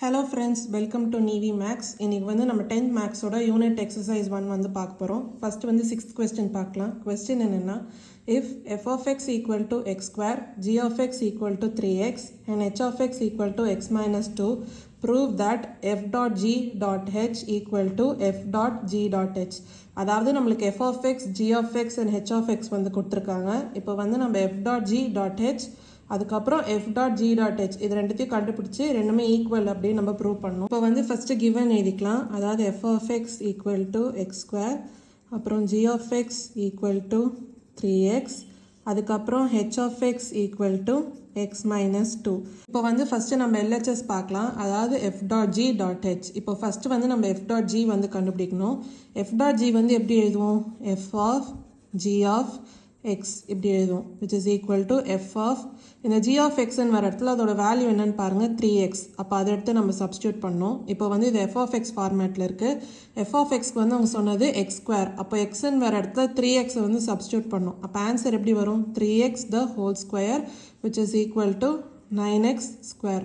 Hello friends, welcome to Navy Max. இன்னைக்கு வந்து நம்ம 10th Max ஓட யூனிட் எக்ஸசைஸ் 1 வந்து பார்க்க போகிறோம். ஃபர்ஸ்ட் வந்து 6th கொஸ்டின் பார்க்கலாம். கொஸ்டின் என்னென்னா, if f of x equal to x square, g of x equal to 3x and h of x equal to x minus 2, prove that f dot g dot h equal to f dot g dot h. அதாவது நம்மளுக்கு f of x, g of x and h of x வந்து கொடுத்துருக்காங்க. இப்போ வந்து நம்ம f dot g dot h அதுக்கப்புறம் f dot g dot h இது ரெண்டுத்தையும் கண்டுபிடிச்சி ரெண்டுமே ஈக்குவல் அப்படின்னு நம்ம ப்ரூவ் பண்ணணும். இப்போ வந்து ஃபஸ்ட்டு கிவன் எழுதிக்கலாம். அதாவது f of x equal to X square, அப்புறம் g of x equal to 3x, அதுக்கப்புறம் h of x equal to x minus 2. இப்போ வந்து ஃபஸ்ட்டு நம்ம LHS பார்க்கலாம். அதாவது f dot g dot h. இப்போ ஃபஸ்ட்டு வந்து நம்ம f dot g வந்து கண்டுபிடிக்கணும். f dot g வந்து எப்படி எழுதுவோம்? f of g of x இப்படி எழுதுவோம், which is equal to f of இந்த g of x ன்னு வர இடத்துல அதோட வேல்யூ என்னன்னு பாருங்க 3x. அப்போ அதை எடுத்து நம்ம சப்ஸ்டியூட் பண்ணோம். இப்போ வந்து இது f of x ஃபார்மேட்டில் இருக்குது. f of xக்கு வந்து அவங்க சொன்னது x ஸ்கொயர். அப்போ xன்னு வர இடத்துல 3x வந்து சப்ஸ்டியூட் பண்ணோம். அப்போ ஆன்சர் எப்படி வரும்? 3x the whole square which is equal to 9x square.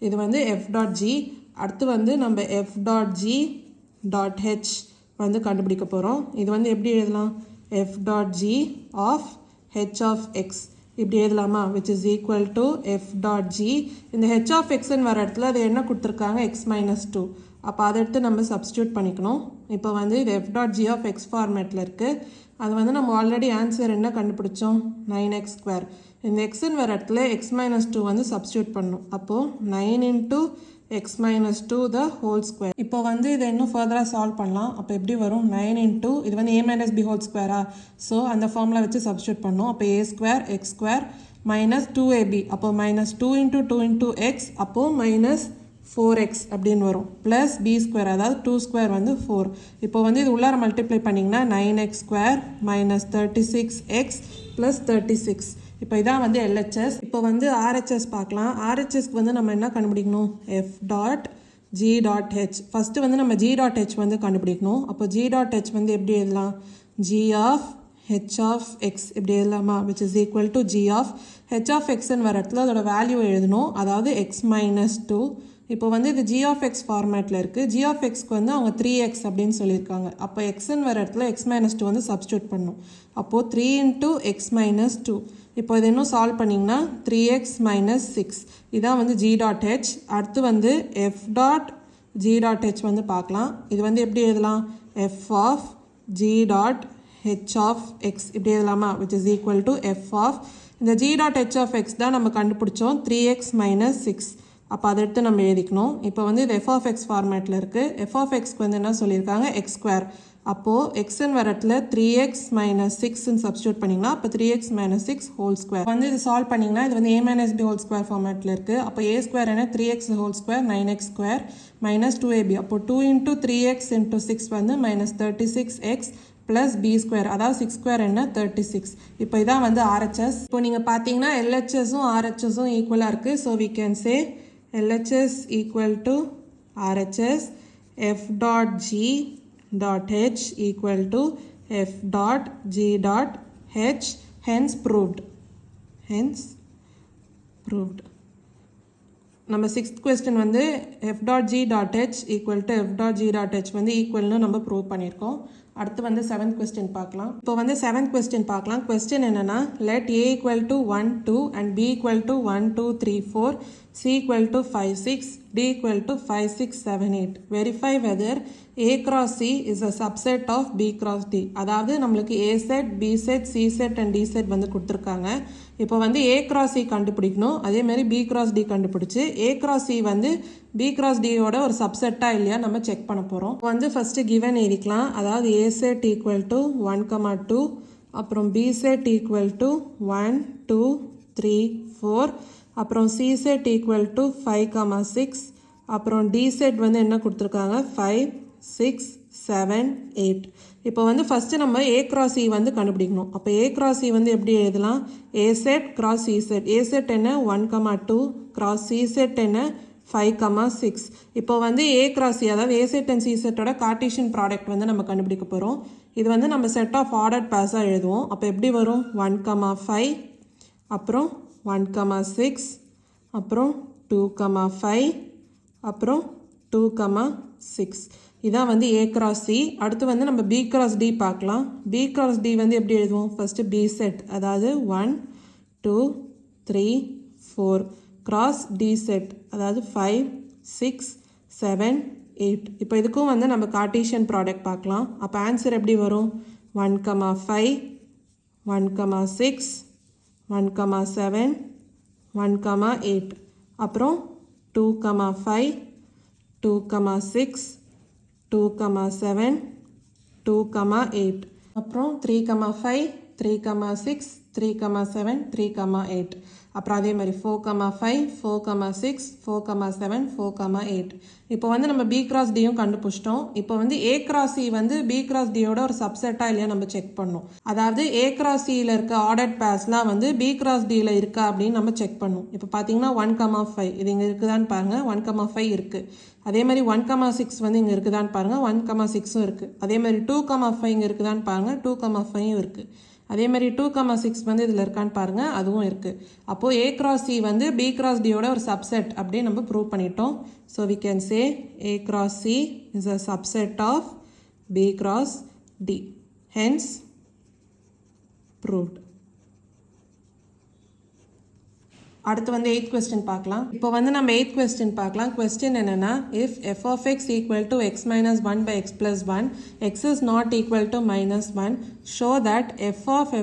இது வந்து f dot g. அடுத்து வந்து நம்ம f dot g dot h வந்து கண்டுபிடிக்க போகிறோம். இது வந்து எப்படி எழுதலாம்? f dot g of h of x இப்படி எழுதலாமா? which is equal to f dot g. இந்த h of x ன்னு வர இடத்துல அது என்ன கொடுத்துருக்காங்க? x minus 2. அப்போ அதை எடுத்து நம்ம சப்ஸ்டியூட் பண்ணிக்கணும். இப்போ வந்து இது f dot g of x ஃபார்மேட்டில் இருக்குது. அது வந்து நம்ம ஆல்ரெடி ஆன்சர் என்ன கண்டுபிடிச்சோம்? 9x square. இந்த எக்ஸ்ன்னு வர இடத்துல x minus 2 வந்து சப்ஸ்டியூட் பண்ணணும். அப்போது 9 into x minus 2 the whole square. இப்போ வந்து இதை இன்னும் ஃபர்தராக சால்வ் பண்ணலாம். அப்போ எப்படி வரும்? 9 into இது வந்து a minus b whole square. So அந்த ஃபார்முலா வச்சு சப்ஸ்டியூட் பண்ணோம். அப்போ a square x square minus 2ab. அப்போ minus 2 into 2 into x. அப்போது minus 4x அப்படின்னு வரும். ப்ளஸ் b ஸ்கொயர், அதாவது 2 ஸ்கொயர் வந்து 4. இப்போ வந்து இது உள்ளார மல்டிப்ளை பண்ணிங்கன்னா 9x square minus 36x plus 36. இப்போ இதான் வந்து LHS. இப்போ வந்து RHS பார்க்கலாம். RHSக்கு வந்து நம்ம என்ன கண்டுபிடிக்கணும்? f dot g dot h. First வந்து நம்ம g dot h வந்து கண்டுபிடிக்கணும். அப்போ g dot h வந்து எப்படி எழுதலாம்? g of h of x இப்படி எழுதலாமா? which is equal to g of h of xன்னு வர இடத்துல அதோட வேல்யூ எழுதணும். அதாவது x minus 2. இப்போ வந்து இது g of x ஃபார்மேட்டில் இருக்குது. g of xக்கு வந்து அவங்க 3x அப்படின்னு சொல்லியிருக்காங்க. அப்போ xன்னு வர இடத்துல x minus 2 வந்து சப்ஸ்டியூட் பண்ணணும். அப்போது 3 into x minus 2. இப்போ இது இன்னும் சால்வ் பண்ணிங்கன்னா 3x minus 6. இதான் வந்து g dot h. அடுத்து வந்து f dot g dot h வந்து பார்க்கலாம். இது வந்து எப்படி எழுதலாம்? f of g dot h of x இப்படி எழுதலாமா? which is equal to f of இந்த g dot h of x தான் நம்ம கண்டுபிடிச்சோம் 3x minus 6. அப்போ அதை எடுத்து நம்ம எழுதிக்கணும். இப்போ வந்து இது f of x ஃபார்மேட்டில் இருக்குது. f of xக்கு வந்து என்ன சொல்லியிருக்காங்க? x square. அப்போது எக்ஸ்ன்னு வர இடத்துல 3x minus 6ன்னு சப்ஸ்டியூட் பண்ணிங்கன்னா அப்போ 3x minus 6 ஹோல் ஸ்கொயர் வந்து இது சால்வ் பண்ணிங்கன்னா இது வந்து a minus b whole square ஃபார்மேட்டில் இருக்குது. அப்போ a ஸ்கொயர் என்ன? 3x whole square 9x square minus 2ab. அப்போ 2 into 3x into 6 வந்து minus 36x plus b square, அதாவது 6 ஸ்கொயர் என்ன? 36. இப்போ இதான் வந்து RHS. இப்போ நீங்கள் பார்த்தீங்கன்னா LHSும் RHSும் ஈக்குவலாக இருக்குது. So we can say LHS equal to RHS. f dot g dot h equal to f dot g dot h. Hence proved. நம்ம 6th question வந்து f dot g dot h equal to f dot g dot h வந்து ஈக்குவல்னு நம்ம prove பண்ணியிருக்கோம். அடுத்து வந்து 7th question பார்க்கலாம். இப்போ வந்து 7th question பார்க்கலாம். கொஸ்டின் என்னன்னா, let a equal to 1 2 and b equal to 1 2 3 4, c equal to 5 6, d equal to 5 6 7 8. Verify whether a cross c is a subset of b cross d. அதாவது நம்மளுக்கு a set, b set, c set and d set வந்து கொடுத்துருக்காங்க. இப்போ வந்து a cross c கண்டுபிடிக்கணும். அதே மாதிரி b cross d கண்டுபிடிச்சு a cross c வந்து b cross d யோட ஒரு சப்செட்டாக இல்லையா நம்ம செக் பண்ண போகிறோம். வந்து ஃபஸ்ட்டு கிவன் எழுதிக்கலாம். அதாவது a set equal to 1 2, அப்புறம் b set equal to 1 2 3 4, அப்புறம் c set equal to 5 6, அப்புறம் d set வந்து என்ன கொடுத்துருக்காங்க? 5 6 7 8. இப்போ வந்து ஃபஸ்ட்டு நம்ம a cross c வந்து கண்டுபிடிக்கணும். அப்போ a cross c வந்து எப்படி எழுதலாம்? a set cross c set. a set என்ன? 1 2, cross c set என்ன? 5 6. இப்போ வந்து a cross c, அதாவது a set and c setோட கார்ட்டீசியன் ப்ராடக்ட் வந்து நம்ம கண்டுபிடிக்க போகிறோம். இது வந்து நம்ம செட் ஆஃப் ஆர்டர்ட் பேஸாக எழுதுவோம். அப்போ எப்படி வரும்? 1 5, அப்புறம் 1 6, அப்புறம் 2 5, அப்புறம் 2, 6. இதான் வந்து A cross C. அடுத்து வந்து நம்ம B cross D பார்க்கலாம். B cross D வந்து எப்படி எழுதுவோம்? ஃபஸ்ட்டு B set, அதாவது 1, 2, 3, 4 cross D set, அதாவது 5, 6, 7, 8. இப்போ இதுக்கும் வந்து நம்ம கார்ட்டீசியன் ப்ராடக்ட் பார்க்கலாம். அப்போ ஆன்சர் எப்படி வரும்? 1, 5, 1, 6, 1, 7, 1, 8. அப்புறம் 2, 5, 2, 6, 2, 7, 2, 8. அப்புறம் 3, 5, 3, 6, 3, 7, 3, 8. அப்புறம் அதே மாதிரி 4, 5, 4, 6, 4, 7, 4, 8. இப்போ வந்து நம்ம B cross Dயும் கண்டுபிடிச்சிட்டோம். இப்போ வந்து A cross C வந்து B cross Dயோட ஒரு சப்செட்டாக இல்லையா நம்ம செக் பண்ணோம். அதாவது A cross Cயில் இருக்க ஆர்டர்ட் பேர்ஸ்லாம் வந்து B cross Dயில் இருக்கா அப்படின்னு நம்ம செக் பண்ணோம். இப்போ பார்த்தீங்கன்னா 1, 5 இது இங்கே இருக்குதான்னு பாருங்கள். 1, 5 இருக்குது. அதே மாதிரி 1, 6 வந்து இங்கே இருக்குதான்னு பாருங்கள். 1, 6ம் இருக்குது. அதே மாதிரி 2, 5 இங்கே இருக்குதான்னு பாருங்கள். 2, 5ம் இருக்குது. அதே மாதிரி 2, 6 வந்து இதில் இருக்கான்னு பாருங்கள். அதுவும் இருக்குது. அப்போது A cross C வந்து B cross Dயோட ஒரு சப்செட் அப்படியே நம்ம ப்ரூவ் பண்ணிட்டோம். So we can say A cross C is a subset of B cross D. Hence proved. அடுத்து வந்து 8th question பார்க்கலாம். இப்போ வந்து நம்ம 8th question பார்க்கலாம். question என்னன்னா, if f of x equal to x minus 1 by x plus 1, x is not equal to minus 1, show that f of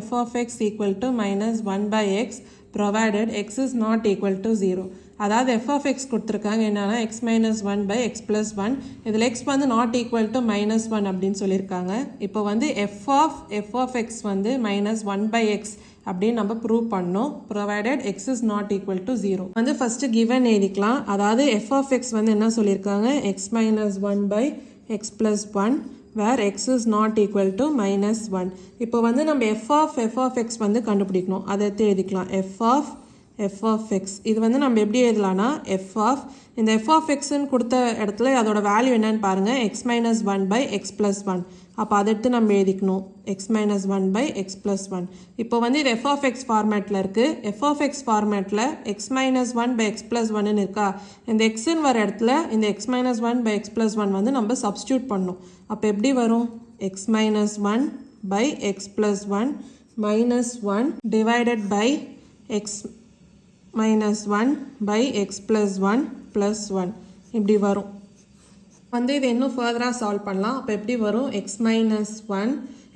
x equal to minus 1 by x provided x is not equal to 0. அதாவது f of x கொடுத்துருக்காங்க என்னன்னா x minus 1 by x plus 1. இதில் x வந்து not equal to minus 1 அப்படின்னு சொல்லியிருக்காங்க. இப்போ வந்து f of x வந்து minus 1 by x அப்படின்னு நம்ம ப்ரூவ் பண்ணோம். Provided x is not equal to 0. வந்து ஃபஸ்ட்டு given எழுதிக்கலாம். அதாவது f of x வந்து என்ன சொல்லியிருக்காங்க? x minus 1 by x plus 1 where x is not equal to minus 1. இப்போ வந்து நம்ம f of x வந்து கண்டுபிடிக்கணும். அதை எடுத்து எழுதிக்கலாம். f of x இது வந்து நம்ம எப்படி எழுதலாம்னா இந்த f of xன்னு கொடுத்த இடத்துல அதோட வேல்யூ என்னன்னு பாருங்கள். x minus 1 by x plus 1. அப்போ அதை எடுத்து நம்ம எழுதிக்கணும். x minus 1 by x plus 1. இப்போ வந்து இது f of x ஃபார்மேட்டில் இருக்குது. f of x ஃபார்மேட்டில் x minus 1 by x plus 1ன்னு இருக்கா? இந்த xன்னு வர இடத்துல இந்த x minus 1 by x plus 1 வந்து நம்ம சப்ஸ்டியூட் பண்ணணும். அப்போ எப்படி வரும்? x minus 1 by x plus 1 minus 1 divided by x minus 1 by x plus 1 plus 1 இப்படி வரும். வந்து இது இன்னும் ஃபர்தராக சால்வ் பண்ணலாம். அப்போ எப்படி வரும்? x minus 1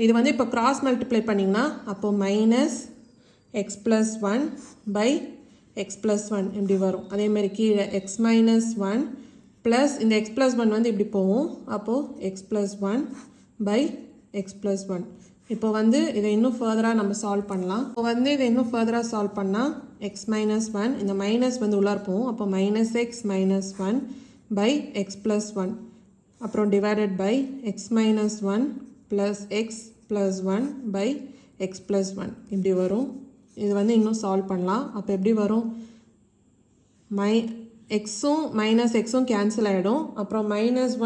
இது வந்து இப்போ கிராஸ் மல்டிப்ளை பண்ணிங்கன்னா அப்போது minus X plus 1 by X plus 1 இப்படி வரும். அதேமாதிரி கீழே x minus 1 ப்ளஸ் இந்த x plus 1 வந்து இப்படி போகும். அப்போது x plus 1 by X plus 1. இப்போ வந்து இதை இன்னும் ஃபர்தராக நம்ம சால்வ் பண்ணலாம். இப்போ வந்து இதை இன்னும் ஃபர்தராக சால்வ் பண்ணால் x minus 1 இந்த மைனஸ் வந்து உள்ளார போகும். அப்போ minus X minus 1 by X plus 1 அப்புறம் divided by X minus 1 plus X plus 1 by X plus 1 இப்படி வரும். இது வந்து இன்னும் சால்வ் பண்ணலாம். அப்போ எப்படி வரும்? எக்ஸும் மைனஸ் எக்ஸும் கேன்சல் ஆகிடும். அப்புறம் மைனஸ்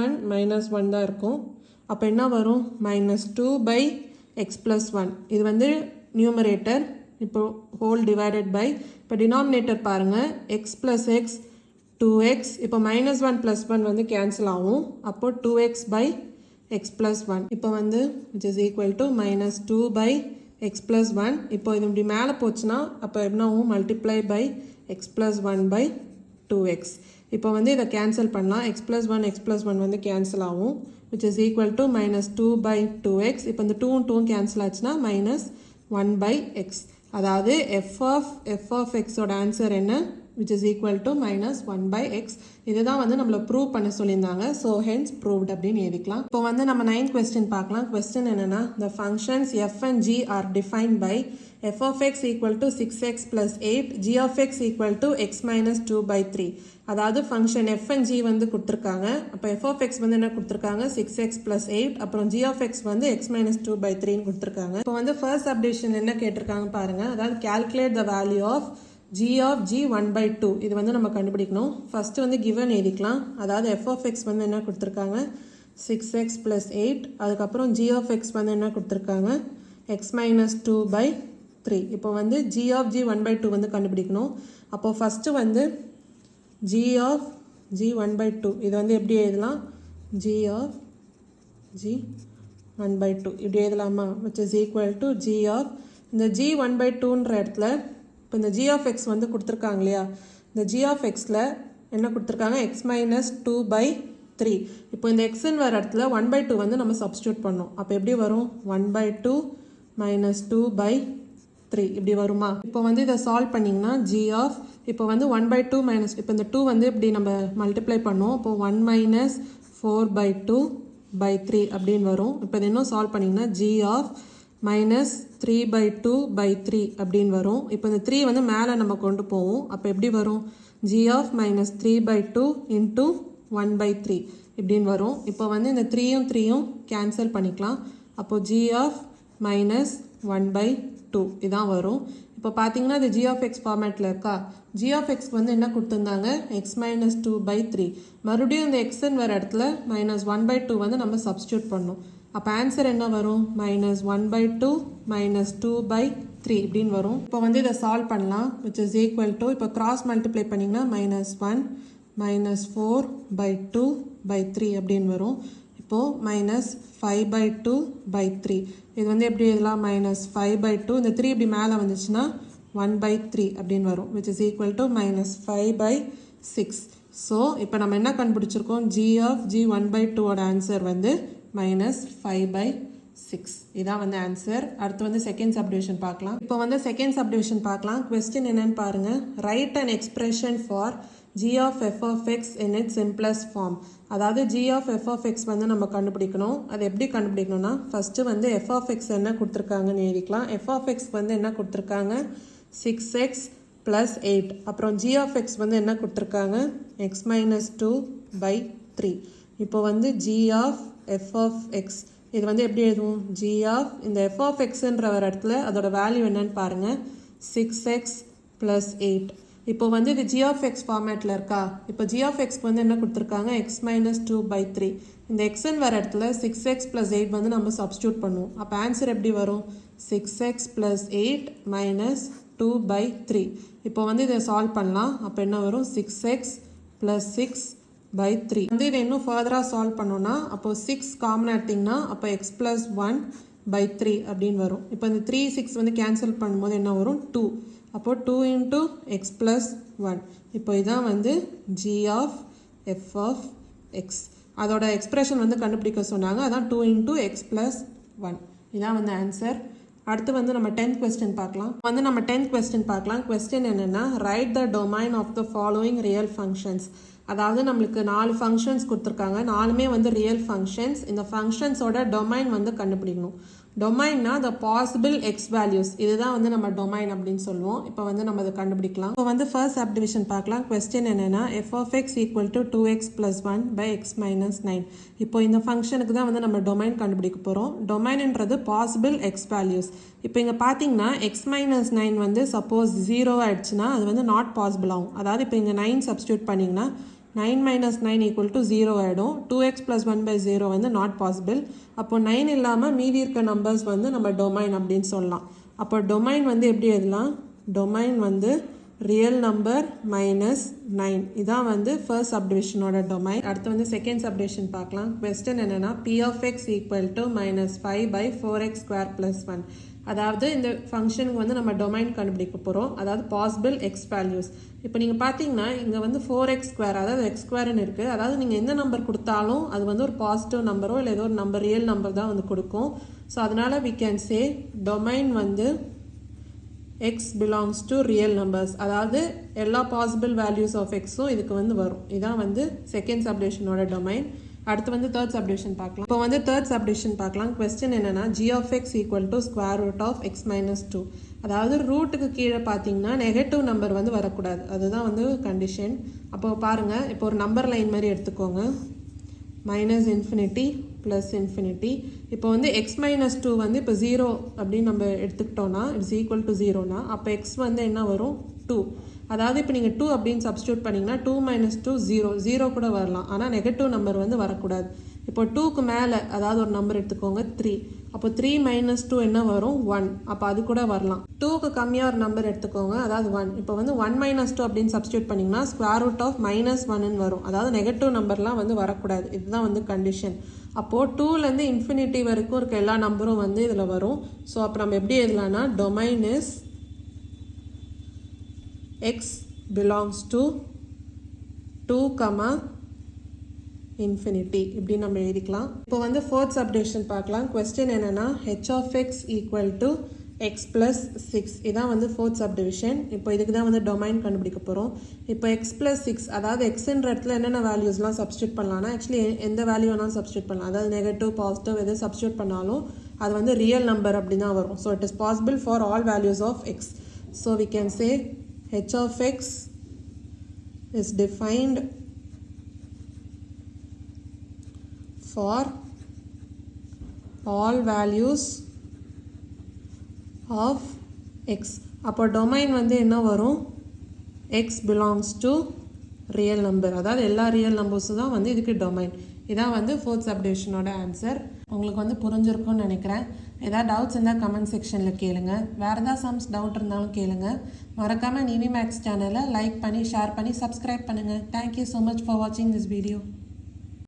1 தான் இருக்கும். அப்போ என்ன வரும்? மைனஸ் 2 பை எக்ஸ் ப்ளஸ் 1 இது வந்து நியூமரேட்டர். இப்போ ஹோல் டிவைடட் பை இப்போ டினாமினேட்டர் பாருங்கள். X plus X 2x. இப்போ மைனஸ் 1 ப்ளஸ் 1 வந்து கேன்சல் ஆகும். அப்போ 2x பை எக்ஸ் ப்ளஸ் 1 இப்போ வந்து which is equal to minus 2 by X plus 1. இப்போ இது இப்படி மேலே போச்சுன்னா அப்போ என்ன ஆகும்? Multiply by X plus 1 by 2x. இப்போ வந்து இதை கேன்சல் பண்ணலாம். எக்ஸ் ப்ளஸ் 1 வந்து கேன்சல் ஆகும். which is equal to minus 2 by 2x. இப்போ இந்த 2 கேன்சல் ஆச்சுன்னா minus 1 by x. அதாவது f of x ஓட ஆன்சர் என்ன? which is equal to minus 1 by x. இதுதான் வந்து நம்மளை ப்ரூவ் பண்ண சொல்லியிருந்தாங்க. ஸோ ஹென்ஸ் ப்ரூவ்ட் அப்படின்னு எழுதிக்கலாம். இப்போ வந்து நம்ம 9th கொஸ்டின் பார்க்கலாம். கொஸ்டின் என்னென்னா, the functions f and g are defined by f of x equal to 6x plus 8, g of x equal to x minus 2 by 3. அதாவது ஃபங்க்ஷன் f and g வந்து கொடுத்துருக்காங்க. அப்போ f of x வந்து என்ன கொடுத்துருக்காங்க? 6x plus 8. அப்புறம் g of x வந்து x minus 2 by 3 கொடுத்துருக்காங்க. இப்போ வந்து ஃபர்ஸ்ட் சப்டிவிஷன் என்ன கேட்டிருக்காங்க பாருங்கள். அதாவது calculate the value of g of g 1 by 2. இது வந்து நம்ம கண்டுபிடிக்கணும். ஃபஸ்ட்டு வந்து given எழுதிக்கலாம். அதாவது f of x வந்து என்ன கொடுத்துருக்காங்க? 6x plus 8. அதுக்கப்புறம் g of x வந்து என்ன கொடுத்துருக்காங்க? x minus 2 by 3. இப்போ வந்து g of g 1 by 2 வந்து கண்டுபிடிக்கணும். அப்போது ஃபஸ்ட்டு வந்து g of g 1 by 2 இது வந்து எப்படி எழுதலாம் g of g 1 by 2 இப்படி எழுதலாமா which is equal to g of இந்த g 1 by 2ன்ற இடத்துல இப்போ இந்த g of x வந்து கொடுத்துருக்காங்க இல்லையா இந்த g of xல என்ன கொடுத்துருக்காங்க x minus 2 by 3 இப்போ இந்த xன்னு வர இடத்துல 1 by 2 வந்து நம்ம சப்ஸ்டியூட் பண்ணோம் அப்போ எப்படி வரும் 1 by 2 minus 2 by 3 இப்படி வருமா இப்போ வந்து இதை சால்வ் பண்ணிங்கன்னா g of இப்போ வந்து 1 by 2 minus இப்போ இந்த 2 வந்து இப்படி நம்ம மல்டிப்ளை பண்ணோம் இப்போ 1 minus 4 by 2 by 3 அப்படின்னு வரும் இப்போ இதை இன்னும் சால்வ் பண்ணிங்கன்னா g of minus 3 by 2 by 3 அப்படின்னு வரும் இப்போ இந்த 3 வந்து மேலே நம்ம கொண்டு போவோம் அப்போ எப்படி வரும் g of minus 3 by 2 into 1 by 3 இப்படின்னு வரும் இப்போ வந்து இந்த 3யும் 3யும் கேன்சல் பண்ணிக்கலாம் அப்போ g of minus 1 by 2 இதான் வரும் இப்போ பார்த்தீங்கன்னா இது g of x ஃபார்மேட்டில் இருக்கா g of x வந்து என்ன கொடுத்துருந்தாங்க x minus 2 by 3 மறுபடியும் இந்த xன்னு வர இடத்துல minus 1 by 2 வந்து நம்ம சப்ஸ்டியூட் பண்ணோம் அப்போ ஆன்சர் என்ன வரும் minus 1 by 2 minus 2 by 3 இப்படின்னு வரும் இப்போ வந்து இதை சால்வ் பண்ணலாம் which is equal to இப்போ கிராஸ் மல்டிப்ளை பண்ணிங்கன்னா minus 1 minus 4 by 2 by 3 அப்படின்னு வரும் இப்போது minus 5 by 2 by 3 இது வந்து எப்படி எழுதலாம் minus 5 by 2 இந்த 3 இப்படி மேலே வந்துச்சுன்னா 1 by 3 அப்படின்னு வரும் which is equal to minus 5 by 6 so இப்போ நம்ம என்ன கண்டுபிடிச்சிருக்கோம் g of g 1 by 2 ஓட ஆன்சர் வந்து minus 5 by 6 இதான் வந்து ஆன்சர் அடுத்து வந்து செகண்ட் சப்டிவிஷன் பார்க்கலாம் இப்போ வந்து செகண்ட் சப்டிவிஷன் பார்க்கலாம் கொஸ்டின் என்னன்னு பாருங்க right an expression for g of f of x in its simplest form அதாவது g of f of x வந்து நம்ம கண்டுபிடிக்கணும் அது எப்படி கண்டுபிடிக்கணும்னா ஃபஸ்ட்டு வந்து f of x என்ன கொடுத்துருக்காங்கன்னு எழுதிக்கலாம் f of x வந்து என்ன கொடுத்துருக்காங்க 6x plus 8 அப்புறம் g of x வந்து என்ன கொடுத்துருக்காங்க x minus 2 by 3 இப்போ வந்து g of f of x இது வந்து எப்படி எழுதுவோம் g of இந்த f of xன்ற வர இடத்துல அதோட வேல்யூ என்னன்னு பாருங்க 6x plus 8 இப்போ வந்து இது g of x ஃபார்மேட்டில் இருக்கா இப்போ g of x வந்து என்ன கொடுத்துருக்காங்க x minus 2 by 3 இந்த xன்னு வர இடத்துல 6x plus 8 வந்து நம்ம சப்ஸ்டியூட் பண்ணுவோம் அப்போ ஆன்சர் எப்படி வரும் 6x plus 8 minus 2 by 3 இப்போ வந்து இதை சால்வ் பண்ணலாம் அப்போ என்ன வரும் 6x plus 6 by 3 வந்து இதை இன்னும் ஃபர்தராக சால்வ் பண்ணோன்னா அப்போ 6 காமன் ஆட்டிங்கன்னா அப்போ x plus 1 by 3 அப்படின்னு வரும் இப்போ இந்த 3 6 வந்து கேன்சல் பண்ணும்போது என்ன வரும் 2 அப்போ 2 into x plus 1 இப்போ இதான் வந்து g of f of x அதோட எக்ஸ்பிரஷன் வந்து கண்டுபிடிக்க சொன்னாங்க அதான் 2 into x plus 1 இதான் வந்து ஆன்சர் அடுத்து வந்து நம்ம 10th question பார்க்கலாம் வந்து நம்ம 10th question பார்க்கலாம் கொஸ்டின் என்னென்னா write the domain of the following real functions அதாவது நம்மளுக்கு 4 ஃபங்க்ஷன்ஸ் கொடுத்துருக்காங்க 4மே வந்து ரியல் ஃபங்க்ஷன்ஸ் இந்த ஃபங்க்ஷன்ஸோட டொமைன் வந்து கண்டுபிடிக்கணும் டொமைன்னா த பாசிபிள் எக்ஸ் வேல்யூஸ் இதுதான் வந்து நம்ம டொமைன் அப்படின்னு சொல்லுவோம் இப்போ வந்து நம்ம அதை கண்டுபிடிக்கலாம் இப்போ வந்து ஃபர்ஸ்ட் சப்டிவிஷன் பார்க்கலாம் கொஸ்டின் என்னென்னா f of x equal to 2x plus 1 by x minus 9 இப்போ இந்த ஃபங்க்ஷனுக்கு தான் வந்து நம்ம டொமைன் கண்டுபிடிக்க போகிறோம் டொமைன்ன்றது பாசிபிள் எக்ஸ் வேல்யூஸ் இப்போ இங்கே பார்த்தீங்கன்னா x minus 9 வந்து சப்போஸ் 0 ஆயிடுச்சுன்னா அது வந்து நாட் பாசிபிள் ஆகும் அதாவது இப்போ இங்கே 9 சப்ஸ்டியூட் பண்ணிங்கன்னா 9 minus 9 equal to 0 ஆகிடும் 2x plus 1 by 0 வந்து not possible அப்போ 9 இல்லாமல் மீதி இருக்க நம்பர்ஸ் வந்து நம்ம டொமைன் அப்படின்னு சொல்லலாம் அப்போ டொமைன் வந்து எப்படி எழுதலாம் டொமைன் வந்து ரியல் நம்பர் மைனஸ் 9 இதான் வந்து ஃபர்ஸ்ட் சப்டிவிஷனோட டொமைன் அடுத்து வந்து செகண்ட் சப்டிவிஷன் பார்க்கலாம் கொஸ்டின் என்னென்னா p of x equal to minus 5 by 4x square plus 1 அதாவது இந்த ஃபங்க்ஷனுக்கு வந்து நம்ம டொமைன் கண்டுபிடிக்க போகிறோம் அதாவது பாசிபிள் எக்ஸ் வேல்யூஸ் இப்போ நீங்கள் பார்த்தீங்கன்னா இங்கே வந்து 4x ஸ்கொயர் அதாவது எக்ஸ் ஸ்கொயர்னு இருக்குது அதாவது நீங்கள் எந்த நம்பர் கொடுத்தாலும் அது வந்து ஒரு பாசிட்டிவ் நம்பரோ இல்லை ஏதோ ஒரு நம்பர் ரியல் நம்பர் தான் வந்து கொடுக்கும் ஸோ அதனால் we can say டொமைன் வந்து x belongs to real numbers அதாவது எல்லா பாசிபிள் வேல்யூஸ் ஆஃப் எக்ஸும் இதுக்கு வந்து வரும் இதான் வந்து செகண்ட் சப்டிவிஷனோட டொமைன் அடுத்து வந்து தேர்ட் சப்டிவிஷன் பார்க்கலாம் இப்போ வந்து தேர்ட் சப்டிவிஷன் பார்க்கலாம் கொஸ்டின் என்னன்னா g of x equal to square root of x minus 2 அதாவது ரூட்டுக்கு கீழே பார்த்தீங்கன்னா நெகட்டிவ் நம்பர் வந்து வரக்கூடாது அதுதான் வந்து கண்டிஷன் அப்போ பாருங்கள் இப்போ ஒரு நம்பர் லைன் மாதிரி எடுத்துக்கோங்க மைனஸ் இன்ஃபினிட்டி ப்ளஸ் இன்ஃபினிட்டி இப்போ வந்து எக்ஸ் மைனஸ் 2 வந்து இப்போ 0 அப்படின்னு நம்ம எடுத்துக்கிட்டோன்னா இட்ஸ் ஈக்குவல் டு 0னா அப்போ எக்ஸ் வந்து என்ன வரும் 2 அதாவது இப்போ நீங்கள் 2 அப்படின்னு சப்ஸ்டியூட் பண்ணிங்கன்னா 2 மைனஸ் 2 0 0 கூட வரலாம். ஆனால் நெகட்டிவ் நம்பர் வந்து வரக்கூடாது. இப்போ 2க்கு மேலே அதாவது ஒரு நம்பர் எடுத்துக்கோங்க 3. அப்போ 3 மைனஸ் 2 என்ன வரும் 1. அப்போ அது கூட வரலாம். 2க்கு கம்மியாக ஒரு நம்பர் எடுத்துக்கோங்க, அதாவது 1. இப்போ வந்து 1 மைனஸ் 2 அப்படின்னு சப்ஸ்டியூட் பண்ணிங்கன்னா ஸ்கொயர் ரூட் ஆஃப் மைனஸ் 1ன்னு வரும். அதாவது நெகட்டிவ் நம்பர்லாம் வந்து வரக்கூடாது. இதுதான் வந்து கண்டிஷன். அப்போது 2லேருந்து இன்ஃபினிட்டி வரைக்கும் இருக்க எல்லா நம்பரும் வந்து இதில் வரும். ஸோ அப்போ நம்ம எப்படி எழுதலாம்னா domain is x belongs to 2, infinity இப்படி நம்ம எழுதிக்கலாம். இப்போ வந்து ஃபோர்த் சப்டிவிஷன் பார்க்கலாம். கொஸ்டின் என்னன்னா h of x equal to x plus 6. இதான் வந்து ஃபோர்த் சப்டிவிஷன். இப்போ இதுக்கு தான் வந்து டொமைன் கண்டுபிடிக்க போகிறோம். இப்போ x plus 6 அதாவது எக்ஸ்ன்ற இடத்துல என்னென்ன வேல்யூஸ்லாம் சப்ஸ்டியூட் பண்ணலாம்னா ஆக்சுவலி எந்த வேல்யூ வேணாலும் சப்ஸ்டியூட் பண்ணலாம். அதாவது நெகட்டிவ் பாசிட்டிவ் எது சப்ஸ்டியூட் பண்ணாலும் அது வந்து ரியல் நம்பர் அப்படி தான் வரும். So it is possible for all values of x. So we can say h of x is defined for all values of x. அப்போ டொமைன் வந்து என்ன வரும் x belongs to real number. அதாவது எல்லா real நம்பர்ஸும் தான் வந்து இதுக்கு டொமைன். இதான் வந்து ஃபோர்த் சப்டிவிஷனோட ஆன்சர். உங்களுக்கு வந்து புரிஞ்சிருக்கும்னு நினைக்கிறேன். ஏதாவது டவுட்ஸ் இருந்தால் கமெண்ட் செக்ஷனில் கேளுங்க. வேறு ஏதாவது சம்ஸ் டவுட் இருந்தாலும் கேளுங்க. மறக்காமல் நிவி மேக்ஸ் சேனலை லைக் பண்ணி ஷேர் பண்ணி சப்ஸ்கிரைப் பண்ணுங்கள். தேங்க்யூ ஸோ மச் ஃபார் வாட்சிங் திஸ் வீடியோ.